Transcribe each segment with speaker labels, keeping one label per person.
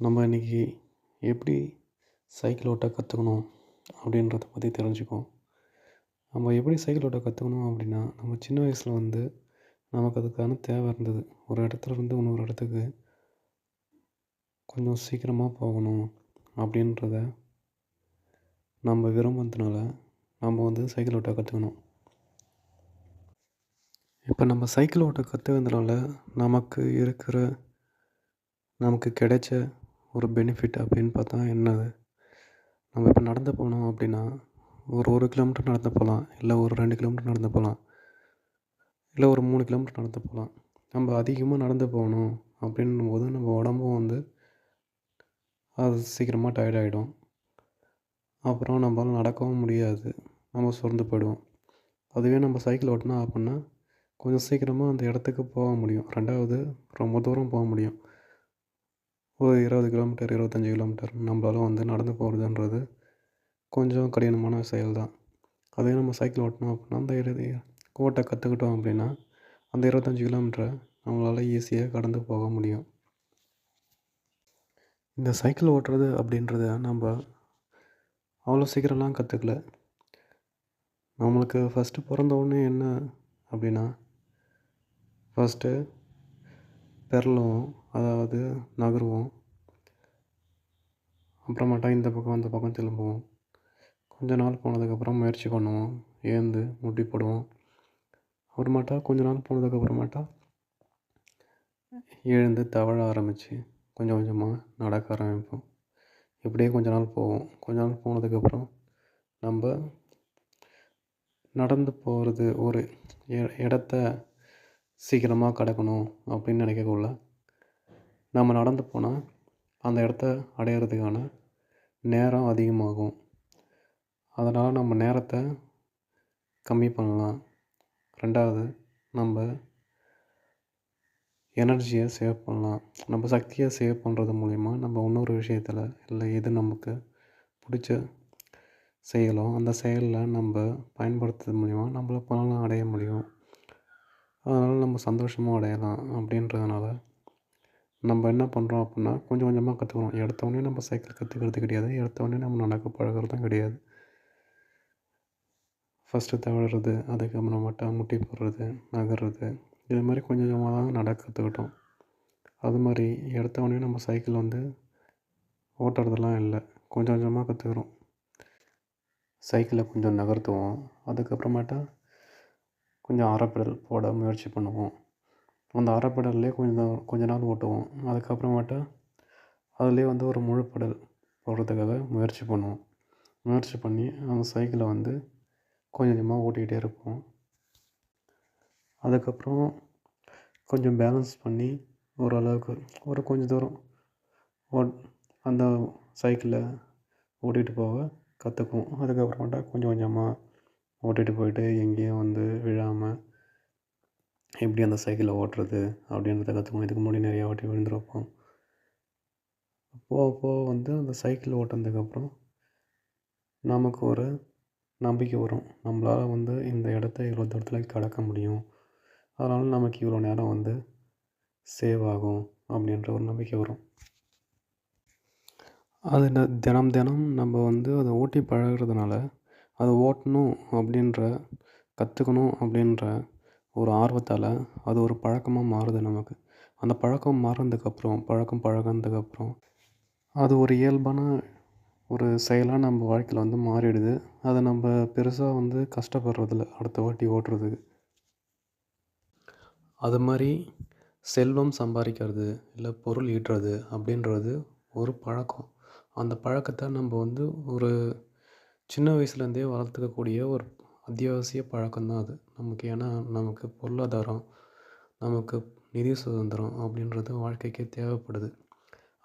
Speaker 1: நம்ம இன்றைக்கி எப்படி சைக்கிள் ஓட்ட கற்றுக்கணும் அப்படின்றத பற்றி தெரிஞ்சுக்குவோம். நம்ம எப்படி சைக்கிள் ஓட்ட கற்றுக்கணும் அப்படின்னா, நம்ம சின்ன வயசில் நமக்கு அதுக்கான தேவை இருந்தது. ஒரு இடத்துலேருந்து இன்னொரு இடத்துக்கு கொஞ்சம் சீக்கிரமாக போகணும் அப்படின்றத நம்ம விரும்புனதுனால சைக்கிள் ஓட்ட கற்றுக்கணும். இப்போ நம்ம சைக்கிள் ஓட்ட கற்றுக்கிறதுனால நமக்கு கிடைச்ச ஒரு பெனிஃபிட் அப்படின்னு பார்த்தா என்னது? நம்ம இப்போ நடந்து போனோம் அப்படின்னா, ஒரு 1 கிலோமீட்டர் நடந்து போகலாம், இல்லை ஒரு 2 கிலோமீட்டர் நடந்து போகலாம், இல்லை ஒரு 3 கிலோமீட்டர் நடந்து போகலாம். நம்ம அதிகமாக நடந்து போகணும் அப்படின்னும்போது நம்ம உடம்பும் அது சீக்கிரமாக டயர்ட் ஆகிடும். அப்புறம் நம்மளால நடக்கவும் முடியாது. நம்ம சோர்ந்து போயிடுவோம். அதுவே நம்ம சைக்கிள் ஓட்டினா அப்படின்னா கொஞ்சம் சீக்கிரமாக அந்த இடத்துக்கு போக முடியும். 2வது ரொம்ப தூரம் போக முடியும். ஒரு 20 கிலோமீட்டர், 25 கிலோமீட்டர் நம்மளால நடந்து போகிறதுன்றது கொஞ்சம் கடினமான செயல் தான். அதே நம்ம சைக்கிள் ஓட்டினோம் அப்படின்னா அந்த ஓட்ட கற்றுக்கிட்டோம் அப்படின்னா அந்த 25 கிலோமீட்டரை நம்மளால் ஈஸியாக கடந்து போக முடியும். இந்த சைக்கிள் ஓட்டுறது அப்படின்றத நம்ம அவ்வளோ சீக்கிரம்லாம் கற்றுக்கல. நம்மளுக்கு ஃபஸ்ட்டு பிறந்தவுடனே என்ன அப்படின்னா, ஃபஸ்ட்டு பெரலுவோம், அதாவது நகருவோம். அப்புறமேட்டா இந்த பக்கம் அந்த பக்கம் திரும்புவோம். கொஞ்ச நாள் போனதுக்கப்புறம் முயற்சி பண்ணுவோம், ஏந்து முட்டி போடுவோம். அப்புறமேட்டா கொஞ்ச நாள் போனதுக்கப்புறமேட்டா எழுந்து தவழ ஆரம்பித்து கொஞ்சம் கொஞ்சமாக நடக்க ஆரம்பிப்போம். இப்படியே கொஞ்ச நாள் போவோம். கொஞ்ச நாள் போனதுக்கப்புறம் நம்ம நடந்து போகிறது ஒரு இடத்த சீக்கிரமாக கடக்கணும் அப்படின்னு நினைக்கக்குள்ள நம்ம நடந்து போனால் அந்த இடத்த அடையிறதுக்கான நேரம் அதிகமாகும். அதனால் நம்ம நேரத்தை கம்மி பண்ணலாம். 2வது நம்ம எனர்ஜியை சேவ் பண்ணலாம். நம்ம சக்தியை சேவ் பண்ணுறது மூலிமா நம்ம இன்னொரு விஷயத்தில் இல்லை எது நமக்கு பிடிச்ச செயலோ அந்த செயலில் நம்ம பயன்படுத்துறது மூலிமா நம்மள பலனை அடைய முடியும். அதனால் நம்ம சந்தோஷமும் அடையலாம். அப்படின்றதுனால நம்ம என்ன பண்ணுறோம் அப்படின்னா கொஞ்சம் கொஞ்சமாக கற்றுக்குறோம். எடுத்தோடனே நம்ம சைக்கிள் கற்றுக்கிறது கிடையாது. எடுத்தோடனே நம்ம நடக்க பழகிறதும் கிடையாது. ஃபஸ்ட்டு தவழ்கிறது, அதுக்கப்புறமேட்டா முட்டி போடுறது, நகர்றது, இது மாதிரி கொஞ்சம் கொஞ்சமாக தான் நடக்க கற்றுக்கிட்டோம். அது மாதிரி எடுத்தோடனே நம்ம சைக்கிள் ஓட்டுறதெல்லாம் இல்லை. கொஞ்சம் கொஞ்சமாக கற்றுக்குறோம். சைக்கிளை கொஞ்சம் நகர்த்துவோம். அதுக்கப்புறமேட்டா கொஞ்சம் அரை பெடல் போட முயற்சி பண்ணுவோம். அந்த அரை பெடல்லே கொஞ்ச நாள் ஓட்டுவோம். அதுக்கப்புறமேட்டா அதிலே ஒரு முழு பெடல் போடுறதுக்காக முயற்சி பண்ணுவோம். முயற்சி பண்ணி அந்த சைக்கிளை கொஞ்சம் கொஞ்சமாக ஓட்டிக்கிட்டே இருப்போம். அதுக்கப்புறம் கொஞ்சம் பேலன்ஸ் பண்ணி ஓரளவுக்கு கொஞ்சம் தூரம் அந்த சைக்கிளை ஓட்டிகிட்டு போக கற்றுக்குவோம். அதுக்கப்புறமேட்டா கொஞ்சம் கொஞ்சமாக ஓட்டிகிட்டு போயிட்டு எங்கேயும் விழாமல் எப்படி அந்த சைக்கிளை ஓட்டுறது அப்படின்றத கற்றுக்குவோம். இதுக்கு முன்னாடி நிறையா வாட்டி விழுந்திருப்போம். போக போக அந்த சைக்கிள் ஓட்டுனதுக்கப்புறம் நமக்கு ஒரு நம்பிக்கை வரும். நம்மளால் இந்த இடத்த இவ்வளோ தூரத்தில் கடக்க முடியும். அதனால் நமக்கு இவ்வளோ நேரம் சேவ் ஆகும் அப்படின்ற ஒரு நம்பிக்கை வரும். அது தினம் தினம் நம்ம அதை ஓட்டி பழகிறதுனால அதை ஓட்டணும் கற்றுக்கணும் அப்படின்ற ஒரு ஆர்வத்தால் அது ஒரு பழக்கமாக மாறுது நமக்கு. அந்த பழக்கம் பழகுனதுக்கப்புறம் அது ஒரு இயல்பான ஒரு செயலாக நம்ம வாழ்க்கையில் மாறிடுது. அதை நம்ம பெருசாக கஷ்டப்படுறதில்ல அடுத்த வாட்டி ஓட்டுறதுக்கு. அது மாதிரி செல்வம் சம்பாதிக்கிறது இல்லை பொருள் ஈட்டுறது அப்படின்றது ஒரு பழக்கம். அந்த பழக்கத்தை நம்ம ஒரு சின்ன வயசுலேருந்தே வளர்த்துக்கக்கூடிய ஒரு அத்தியாவசிய பழக்கம்தான் அது நமக்கு. ஏன்னா நமக்கு பொருளாதாரம், நமக்கு நிதி சுதந்திரம் அப்படின்றது வாழ்க்கைக்கு தேவைப்படுது.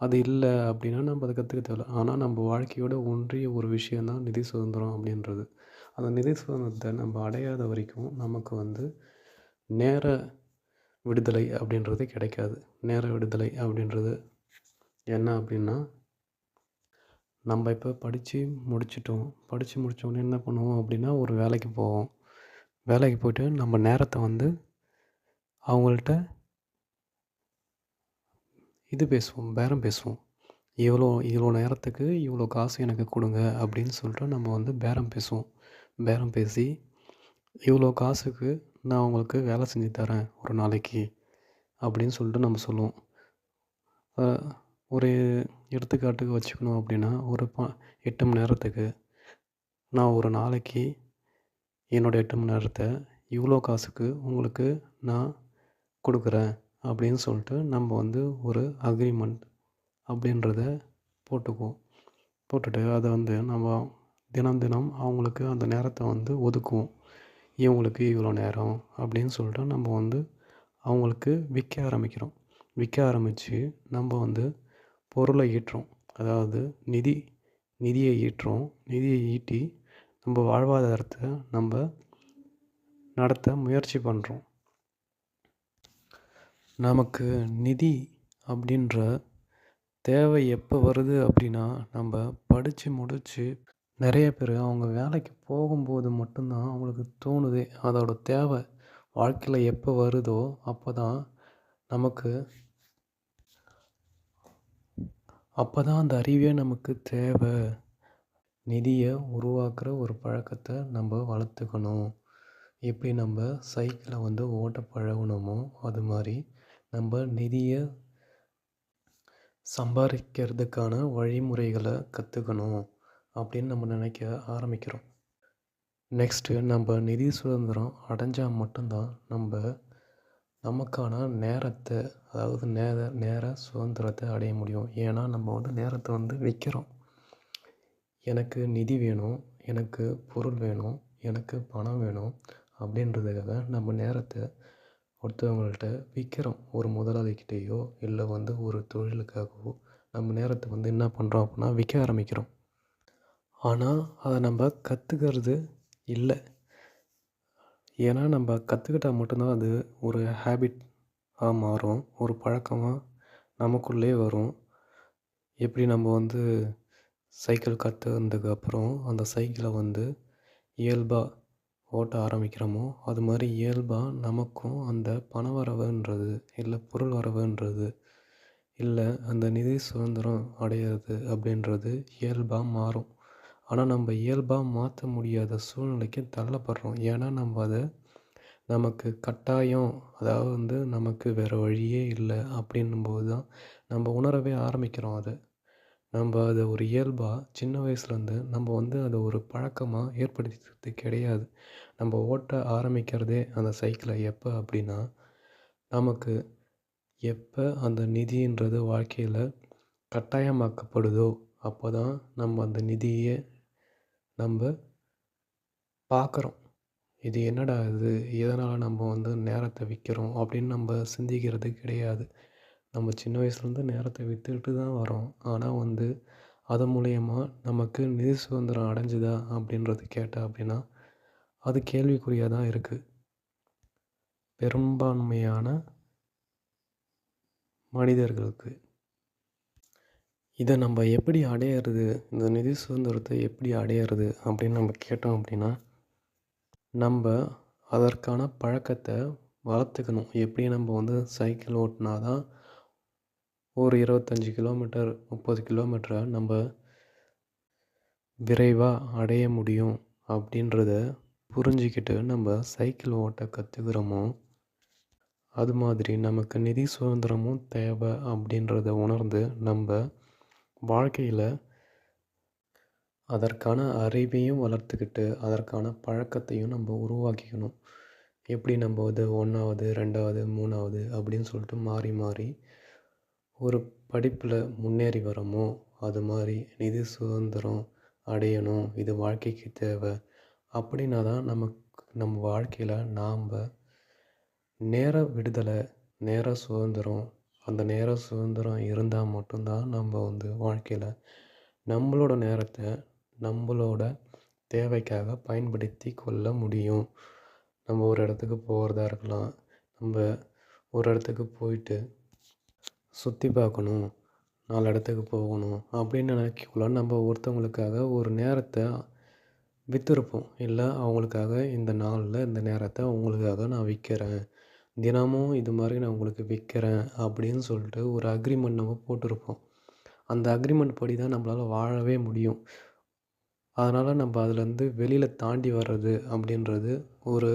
Speaker 1: அது இல்லை அப்படின்னா நம்ம அதை கற்றுக்க தேவையில்ல. ஆனால் நம்ம வாழ்க்கையோடு ஒன்றிய ஒரு விஷயந்தான் நிதி சுதந்திரம் அப்படின்றது. அந்த நிதி சுதந்திரத்தை நம்ம அடையாத வரைக்கும் நமக்கு நேர விடுதலை அப்படின்றது கிடைக்காது. நேர விடுதலை அப்படின்றது என்ன அப்படின்னா, நம்ம இப்போ படித்து முடிச்சிட்டோம். படித்து முடித்தோடனே என்ன பண்ணுவோம் அப்படின்னா ஒரு வேலைக்கு போவோம். வேலைக்கு போய்ட்டு நம்ம நேரத்தை அவங்கள்ட்ட பேசுவோம், பேரம் பேசுவோம். இவ்வளோ இவ்வளோ நேரத்துக்கு இவ்வளோ காசு எனக்கு கொடுங்க அப்படின்னு சொல்லிட்டு நம்ம வந்து பேரம் பேசுவோம். பேரம் பேசி இவ்வளோ காசுக்கு நான் உங்களுக்கு வேலை செஞ்சு தரேன் ஒரு நாளைக்கு அப்படின்னு சொல்லிட்டு நம்ம சொல்லுவோம். ஒரு எடுத்துக்காட்டுக்கு வச்சுக்கணும் அப்படின்னா, ஒரு 8 மணி நேரத்துக்கு நான் ஒரு நாளைக்கு என்னோடய 8 மணி நேரத்த இவ்வளோ காசுக்கு உங்களுக்கு நான் கொடுக்குறேன் அப்படின்னு சொல்லிட்டு நம்ம வந்து ஒரு அக்ரிமெண்ட் அப்படின்றத போட்டுக்குவோம். போட்டுட்டு அதை வந்து நம்ம தினம் தினம் அவங்களுக்கு அந்த நேரத்தை வந்து ஒதுக்குவோம். இவங்களுக்கு இவ்வளோ நேரம் அப்படின்னு சொல்லிட்டு நம்ம வந்து அவங்களுக்கு விற்க ஆரம்பிக்கிறோம். விற்க ஆரம்பித்து நம்ம வந்து பொருளை ஈட்டுறோம். அதாவது நிதியை ஈட்டுறோம். நிதியை ஈட்டி நம்ம வாழ்வாதாரத்தை நம்ம நடத்த முயற்சி பண்ணுறோம். நமக்கு நிதி அப்படின்ற தேவை எப்போ வருது அப்படின்னா, நம்ம படித்து முடித்து நிறைய பேர் அவங்க வேலைக்கு போகும்போது மட்டும்தான் அவங்களுக்கு தோணுதே. அதோட தேவை வாழ்க்கையில் எப்போ வருதோ அப்போ தான் நமக்கு அந்த அறிவே நமக்கு தேவை. நிதியை உருவாக்குற ஒரு பழக்கத்தை நம்ம வளர்த்துக்கணும். எப்படி நம்ம சைக்கிளை வந்து ஓட்ட பழகணுமோ அது மாதிரி நம்ம நிதியை சம்பாதிக்கிறதுக்கான வழிமுறைகளை கற்றுக்கணும் அப்படின்னு நம்ம நினைக்க ஆரம்பிக்கிறோம். நெக்ஸ்ட்டு நம்ம நிதி சுதந்திரம் அடைஞ்சால் மட்டும்தான் நமக்கான நேரத்தை, அதாவது நேர சுதந்திரத்தை அடைய முடியும். ஏன்னா நம்ம வந்து நேரத்தை வந்து விற்கிறோம். எனக்கு நிதி வேணும், எனக்கு பொருள் வேணும், எனக்கு பணம் வேணும் அப்படின்றதுக்காக நம்ம நேரத்தை ஒருத்தவங்கள்ட்ட விற்கிறோம். ஒரு முதலாளிகிட்டேயோ இல்லை வந்து ஒரு தொழிலுக்காகவோ நம்ம நேரத்தை வந்து என்ன பண்ணுறோம் அப்படின்னா விற்க ஆரம்பிக்கிறோம். ஆனால் அதை நம்ம கற்றுக்கிறது இல்லை. ஏன்னா நம்ம கற்றுக்கிட்டா மட்டும்தான் அது ஒரு ஹேபிட்டாக மாறும், ஒரு பழக்கமாக நமக்குள்ளே வரும். எப்படி நம்ம வந்து சைக்கிள் கற்றுனதுக்கப்புறம் அந்த சைக்கிளை வந்து இயல்பாக ஓட்ட ஆரம்பிக்கிறோமோ அது மாதிரி இயல்பாக நமக்கும் அந்த பண வரவுன்றது இல்லை பொருள் வரவுன்றது இல்லை அந்த நிதி சுதந்திரம் அடையிறது அப்படின்றது இயல்பாக மாறும். ஆனால் நம்ம இயல்பாக மாற்ற முடியாத சூழ்நிலைக்கு தள்ளப்படுறோம். ஏன்னா நம்ம அதை நமக்கு கட்டாயம், அதாவது வந்து நமக்கு வேறு வழியே இல்லை அப்படின்னும்போது தான் நம்ம உணரவே ஆரம்பிக்கிறோம். நம்ம அதை ஒரு இயல்பாக சின்ன வயசுலேருந்து நம்ம வந்து அதை ஒரு பழக்கமாக ஏற்படுத்திக்கிறது கிடையாது. நம்ம ஓட்ட ஆரம்பிக்கிறதே அந்த சைக்கிளை எப்போ அப்படின்னா, நமக்கு எப்போ அந்த நிதின்றது வாழ்க்கையில் கட்டாயமாக்கப்படுதோ அப்போ தான் நம்ம அந்த நிதியை நம்ம பார்க்குறோம். இது என்னடா இது, எதனால் நம்ம வந்து நேரத்தை விற்கிறோம் அப்படின்னு நம்ம சிந்திக்கிறது கிடையாது. நம்ம சின்ன வயசுலேருந்து நேரத்தை விற்றுக்கிட்டு தான் வரோம். ஆனால் வந்து அது மூலயமா நமக்கு நிதி சுதந்திரம் அடைஞ்சுதா அப்படின்றது கேட்டால் அப்படின்னா அது கேள்விக்குறியாக தான் இருக்குது. பெரும்பான்மையான மனிதர்களுக்கு இதை நம்ம எப்படி அடையிறது, இந்த நிதி சுதந்திரத்தை எப்படி அடையிறது அப்படின்னு நம்ம கேட்டோம் அப்படின்னா, நம்ம அதற்கான பழக்கத்தை வளர்த்துக்கணும். எப்படி நம்ம வந்து சைக்கிள் ஓட்டினா தான் ஒரு 25 கிலோமீட்டர் 30 கிலோமீட்டரை நம்ம விரைவாக அடைய முடியும் அப்படின்றத புரிஞ்சிக்கிட்டு நம்ம சைக்கிள் ஓட்ட கற்றுக்கிறோமோ அது மாதிரி நமக்கு நிதி சுதந்திரமும் தேவை அப்படின்றத உணர்ந்து நம்ம வாழ்க்கையில் அதற்கான அறிவையும் வளர்த்துக்கிட்டு அதற்கான பழக்கத்தையும் நம்ம உருவாக்கிக்கணும். எப்படி நம்ம வந்து 1வது 2வது 3வது அப்படின்னு சொல்லிட்டு மாறி மாறி ஒரு படிப்பில் முன்னேறி வரோமோ அது மாதிரி நிதி சுதந்திரம் அடையணும், இது வாழ்க்கைக்கு தேவை அப்படின்னா தான் நம்ம வாழ்க்கையில் நாம் நேர விடுதலை, நேர சுதந்திரம், அந்த நேர சுதந்திரம் இருந்தால் மட்டும்தான் நம்ம வந்து வாழ்க்கையில் நம்மளோட நேரத்தை நம்மளோட தேவைக்காக பயன்படுத்தி கொள்ள முடியும். நம்ம ஒரு இடத்துக்கு போகிறதா இருக்கலாம், நம்ம ஒரு இடத்துக்கு போயிட்டு சுற்றி பார்க்கணும், 4 இடத்துக்கு போகணும் அப்படின்னு நினைக்கக்குள்ள நம்ம ஒருத்தவங்களுக்காக ஒரு நேரத்தை விற்றுருப்போம். இல்லை அவங்களுக்காக இந்த நாளில் இந்த நேரத்தை அவங்களுக்காக நான் விற்கிறேன், தினமும் இது மாதிரி நான் உங்களுக்கு விற்கிறேன் அப்படின்னு சொல்லிட்டு ஒரு அக்ரிமெண்ட் நம்ம போட்டிருப்போம். அந்த அக்ரிமெண்ட் படி தான் நம்மளால வாழவே முடியும். அதனால் நம்ம அதுலேருந்து வெளியில் தாண்டி வர்றது அப்படின்றது ஒரு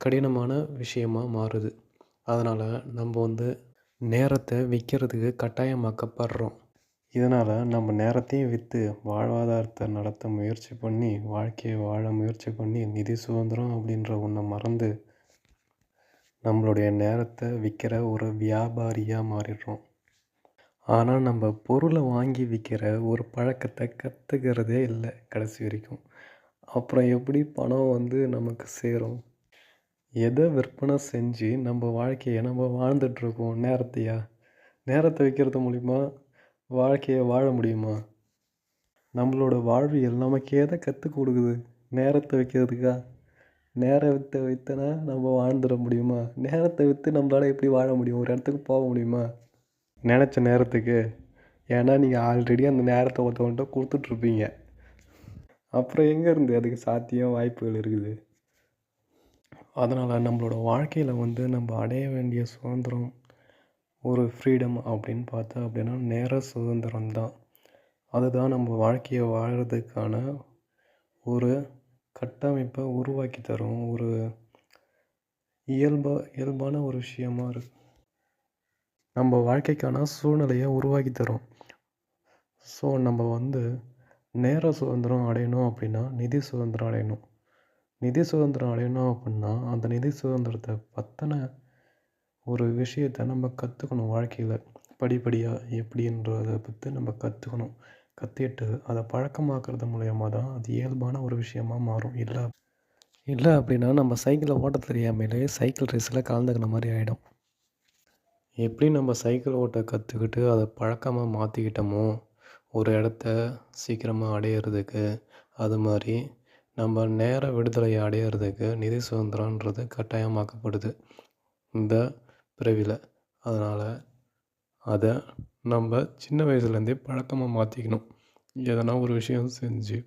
Speaker 1: கடினமான விஷயமா மாறுது. அதனால் நம்ம நேரத்தை விற்கிறதுக்கு கட்டாயமாக்கப்படுறோம். இதனால் நம்ம நேரத்தையும் விற்று வாழ்வாதாரத்தை நடத்த முயற்சி பண்ணி, வாழ்க்கையை வாழ முயற்சி பண்ணி, நிதி சுதந்திரம் அப்படின்ற ஒன்றை மறந்து நம்மளுடைய நேரத்தை விற்கிற ஒரு வியாபாரியாக மாறிடுறோம். ஆனால் நம்ம பொருளை வாங்கி விற்கிற ஒரு பழக்கத்தை கற்றுக்கிறதே இல்லை கடைசி வரைக்கும். அப்புறம் எப்படி பணம் நமக்கு சேரும்? எதை விற்பனை செஞ்சு நம்ம வாழ்க்கையை நம்ம வாழ்ந்துட்டுருக்கோம்? நேரத்தையா? நேரத்தை விற்கிறது மூலிமா வாழ்க்கையை வாழ முடியுமா? நம்மளோட வாழ்வியல் நமக்கு எதை கற்றுக் கொடுக்குது? நேரத்தை விற்கிறதுக்கா? நேரத்தை விற்றனா நம்ம வாழ்ந்துட முடியுமா? நேரத்தை விற்று நம்மளால் எப்படி வாழ முடியும்? ஒரு இடத்துக்கு போக முடியுமா நினச்ச நேரத்துக்கு? ஏன்னா நீங்கள் ஆல்ரெடி அந்த நேரத்தை ஒருத்தவங்கள்ட்ட கொடுத்துட்ருப்பீங்க. அப்புறம் எங்கேருந்து அதுக்கு சாத்தியம் வாய்ப்புகள் இருக்குது? அதனால் நம்மளோட வாழ்க்கையில் நம்ம அடைய வேண்டிய சுதந்திரம், ஒரு ஃப்ரீடம் அப்படின்னு பார்த்தா அப்படின்னா நேர சுதந்திரம் தான். அதுதான் நம்ம வாழ்க்கையை வாழறதுக்கான ஒரு கட்டமைப்பை உருவாக்கி தரும். ஒரு இயல்பான ஒரு விஷயமா இருக்குது. நம்ம வாழ்க்கைக்கான சூழ்நிலையை உருவாக்கி தரும். ஸோ நம்ம நேர சுதந்திரம் அடையணும் அப்படின்னா நிதி சுதந்திரம் அடையணும். நிதி சுதந்திரம் அடையணும் அப்படின்னா அந்த நிதி சுதந்திரத்தை பற்றின ஒரு விஷயத்தை நம்ம கற்றுக்கணும். வாழ்க்கையில் படிப்படியாக எப்படின்றத பற்றி நம்ம கற்றுக்கணும். கற்றுக்கிட்டு அதை பழக்கமாக்குறது மூலயமா தான் அது இயல்பான ஒரு விஷயமாக மாறும். இல்லை அப்படின்னா நம்ம சைக்கிளை ஓட்ட தெரியாமலே சைக்கிள் ரேஸில் கலந்துக்கின மாதிரி ஆகிடும். எப்படி நம்ம சைக்கிள் ஓட்ட கற்றுக்கிட்டு அதை பழக்கமாக மாற்றிக்கிட்டோமோ ஒரு இடத்த சீக்கிரமாக அடையிறதுக்கு, அது மாதிரி நம்ம நேர விடுதலை அடையிறதுக்கு நிதி சுதந்திரன்றது கட்டாயமாக்கப்படுது இந்த பிறவியில். அதனால் அதை நம்ம சின்ன வயசுலேருந்தே பழக்கமாக மாற்றிக்கணும். எதனா ஒரு விஷயம் செஞ்சு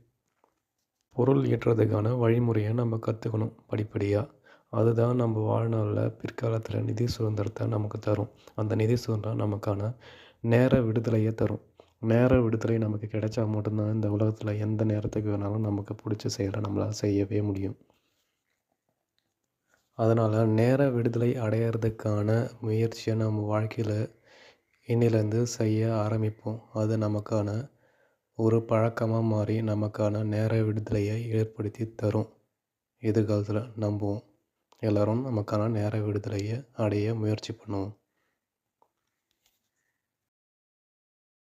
Speaker 1: பொருள் ஈட்டுறதுக்கான வழிமுறையை நம்ம கற்றுக்கணும் படிப்படியாக. அதுதான் நம்ம வாழ்நாளில் பிற்காலத்தில் நிதி சுதந்திரத்தை நமக்கு தரும். அந்த நிதி சுதந்திரம் நமக்கான நேர விடுதலையை தரும். நேர விடுதலை நமக்கு கிடைச்சா மட்டும்தான் இந்த உலகத்தில் எந்த நேரத்துக்கு வேணாலும் நமக்கு பிடிச்ச செயலை நம்மளால் செய்யவே முடியும். அதனால் நேர விடுதலை அடையிறதுக்கான முயற்சியை நம்ம வாழ்க்கையில் இன்னிலேருந்து செய்ய ஆரம்பிப்போம். அது நமக்கான ஒரு பழக்கமாக மாறி நமக்கான நேர விடுதலையை ஏற்படுத்தி தரும். எதிர்காலத்தில் நம்புவோம். எல்லோரும் நமக்கான நேர விடுதலையை அடைய முயற்சி பண்ணுவோம்.